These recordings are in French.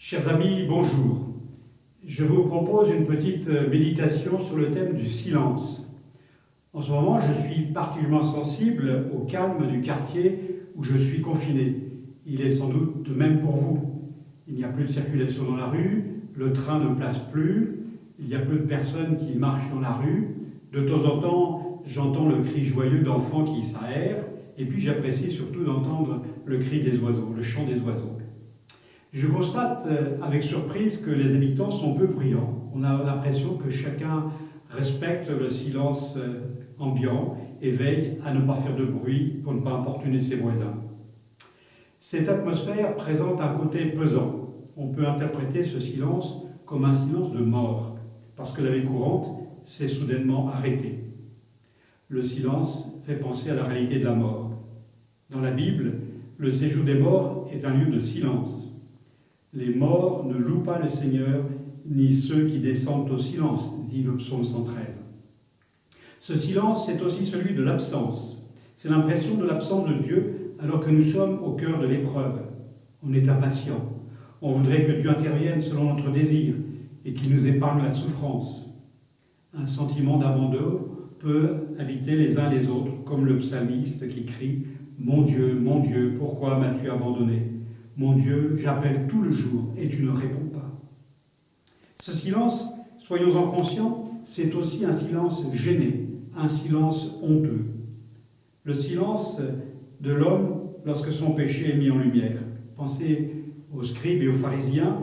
Chers amis, bonjour. Je vous propose une petite méditation sur le thème du silence. En ce moment, je suis particulièrement sensible au calme du quartier où je suis confiné. Il est sans doute de même pour vous. Il n'y a plus de circulation dans la rue, le train ne passe plus, il y a peu de personnes qui marchent dans la rue. De temps en temps, j'entends le cri joyeux d'enfants qui s'aèrent, et puis j'apprécie surtout d'entendre le cri des oiseaux, le chant des oiseaux. Je constate avec surprise que les habitants sont peu bruyants. On a l'impression que chacun respecte le silence ambiant et veille à ne pas faire de bruit pour ne pas importuner ses voisins. Cette atmosphère présente un côté pesant. On peut interpréter ce silence comme un silence de mort, parce que la vie courante s'est soudainement arrêtée. Le silence fait penser à la réalité de la mort. Dans la Bible, le séjour des morts est un lieu de silence. Les morts ne louent pas le Seigneur, ni ceux qui descendent au silence, dit le psaume 113. Ce silence, c'est aussi celui de l'absence. C'est l'impression de l'absence de Dieu alors que nous sommes au cœur de l'épreuve. On est impatient. On voudrait que Dieu intervienne selon notre désir et qu'il nous épargne la souffrance. Un sentiment d'abandon peut habiter les uns les autres, comme le psalmiste qui crie « Mon Dieu, pourquoi m'as-tu abandonné ? Mon Dieu, j'appelle tout le jour et tu ne réponds pas. » Ce silence, soyons-en conscients, c'est aussi un silence gêné, un silence honteux. Le silence de l'homme lorsque son péché est mis en lumière. Pensez aux scribes et aux pharisiens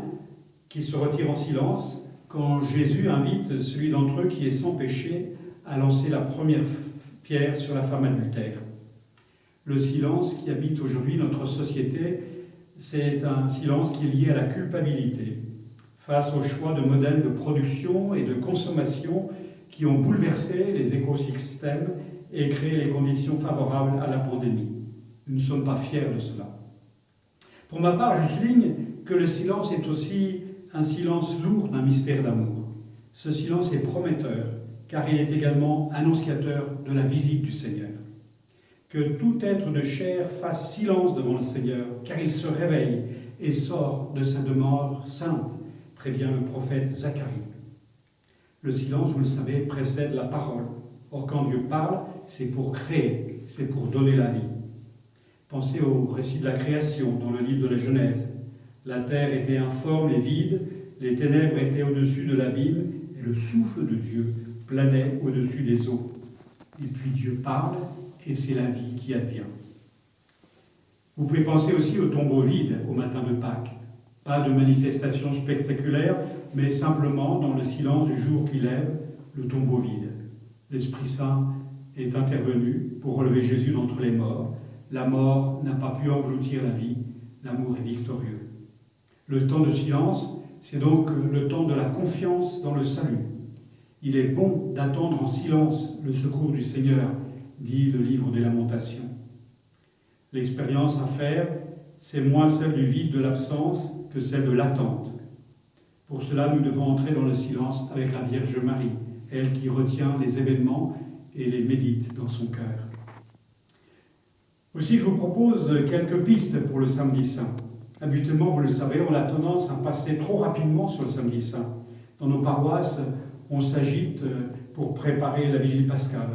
qui se retirent en silence quand Jésus invite celui d'entre eux qui est sans péché à lancer la première pierre sur la femme adultère. Le silence qui habite aujourd'hui notre société, c'est un silence qui est lié à la culpabilité, face au choix de modèles de production et de consommation qui ont bouleversé les écosystèmes et créé les conditions favorables à la pandémie. Nous ne sommes pas fiers de cela. Pour ma part, je souligne que le silence est aussi un silence lourd d'un mystère d'amour. Ce silence est prometteur, car il est également annonciateur de la visite du Seigneur. Que tout être de chair fasse silence devant le Seigneur, car il se réveille et sort de sa demeure sainte, prévient le prophète Zacharie. Le silence, vous le savez, précède la parole. Or, quand Dieu parle, c'est pour créer, c'est pour donner la vie. Pensez au récit de la création dans le livre de la Genèse. La terre était informe et vide, les ténèbres étaient au-dessus de l'abîme, et le souffle de Dieu planait au-dessus des eaux. Et puis Dieu parle, et c'est la vie qui advient. Vous pouvez penser aussi au tombeau vide au matin de Pâques. Pas de manifestation spectaculaire, mais simplement, dans le silence du jour qui lève, le tombeau vide. L'Esprit Saint est intervenu pour relever Jésus d'entre les morts. La mort n'a pas pu engloutir la vie, l'amour est victorieux. Le temps de silence, c'est donc le temps de la confiance dans le salut. Il est bon d'attendre en silence le secours du Seigneur, dit le livre des Lamentations. L'expérience à faire, c'est moins celle du vide de l'absence que celle de l'attente. Pour cela, nous devons entrer dans le silence avec la Vierge Marie, elle qui retient les événements et les médite dans son cœur. Aussi, je vous propose quelques pistes pour le samedi saint. Habituellement, vous le savez, on a tendance à passer trop rapidement sur le samedi saint. Dans nos paroisses, on s'agite pour préparer la vigile pascale.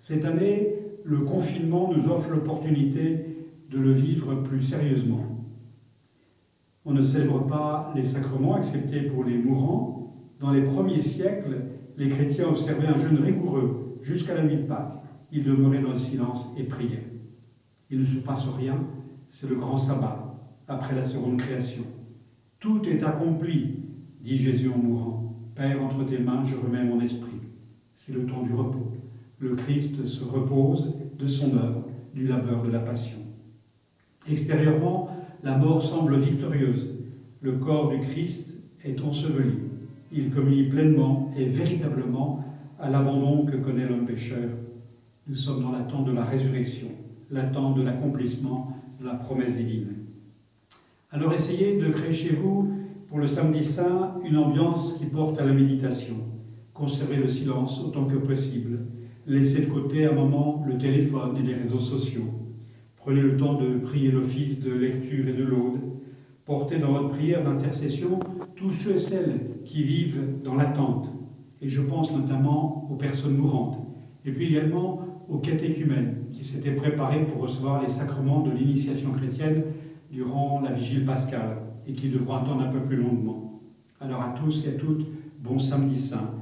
Cette année, le confinement nous offre l'opportunité de le vivre plus sérieusement. On ne célèbre pas les sacrements, excepté pour les mourants. Dans les premiers siècles, les chrétiens observaient un jeûne rigoureux jusqu'à la nuit de Pâques. Ils demeuraient dans le silence et priaient. Il ne se passe rien, c'est le grand sabbat, après la seconde création. Tout est accompli, dit Jésus en mourant. Père, entre tes mains, je remets mon esprit. C'est le temps du repos. Le Christ se repose de son œuvre, du labeur de la passion. Extérieurement, la mort semble victorieuse. Le corps du Christ est enseveli. Il communie pleinement et véritablement à l'abandon que connaît l'homme pécheur. Nous sommes dans l'attente de la résurrection, l'attente de l'accomplissement de la promesse divine. Alors essayez de créer chez vous, pour le samedi saint, une ambiance qui porte à la méditation. Conservez le silence autant que possible. Laissez de côté un moment le téléphone et les réseaux sociaux. Prenez le temps de prier l'office de lecture et de laude. Portez dans votre prière d'intercession tous ceux et celles qui vivent dans l'attente. Et je pense notamment aux personnes mourantes. Et puis également aux catéchumènes qui s'étaient préparés pour recevoir les sacrements de l'initiation chrétienne durant la vigile pascale et qui devront attendre un peu plus longuement. Alors à tous et à toutes, bon samedi saint.